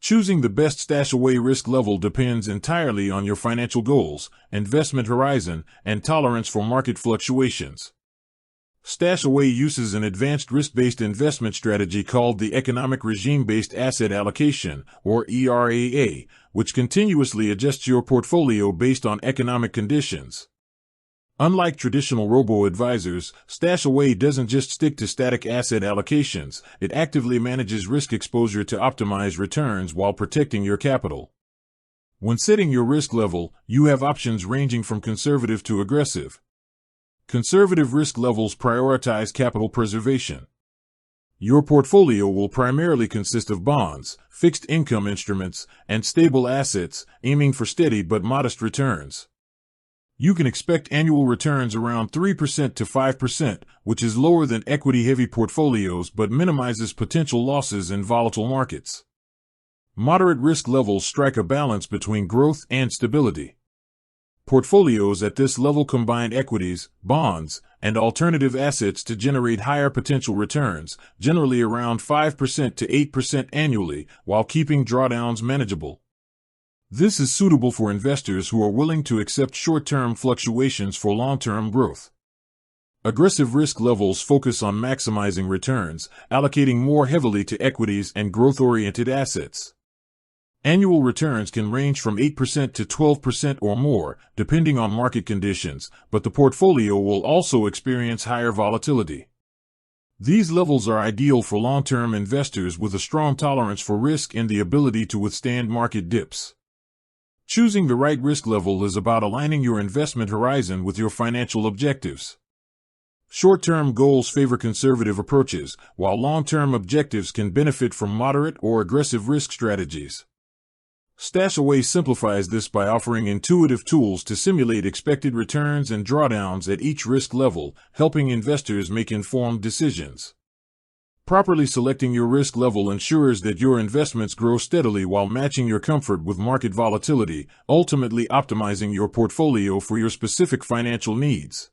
Choosing the best StashAway risk level depends entirely on your financial goals, investment horizon, and tolerance for market fluctuations. StashAway uses an advanced risk-based investment strategy called the Economic Regime-Based Asset Allocation, or ERAA, which continuously adjusts your portfolio based on economic conditions. Unlike traditional robo-advisors, StashAway doesn't just stick to static asset allocations, it actively manages risk exposure to optimize returns while protecting your capital. When setting your risk level, you have options ranging from conservative to aggressive. Conservative risk levels prioritize capital preservation. Your portfolio will primarily consist of bonds, fixed income instruments, and stable assets, aiming for steady but modest returns. You can expect annual returns around 3% to 5%, which is lower than equity-heavy portfolios but minimizes potential losses in volatile markets. Moderate risk levels strike a balance between growth and stability. Portfolios at this level combine equities, bonds, and alternative assets to generate higher potential returns, generally around 5% to 8% annually, while keeping drawdowns manageable. This is suitable for investors who are willing to accept short-term fluctuations for long-term growth. Aggressive risk levels focus on maximizing returns, allocating more heavily to equities and growth-oriented assets. Annual returns can range from 8% to 12% or more, depending on market conditions, but the portfolio will also experience higher volatility. These levels are ideal for long-term investors with a strong tolerance for risk and the ability to withstand market dips. Choosing the right risk level is about aligning your investment horizon with your financial objectives. Short-term goals favor conservative approaches, while long-term objectives can benefit from moderate or aggressive risk strategies. StashAway simplifies this by offering intuitive tools to simulate expected returns and drawdowns at each risk level, helping investors make informed decisions. Properly selecting your risk level ensures that your investments grow steadily while matching your comfort with market volatility, ultimately optimizing your portfolio for your specific financial needs.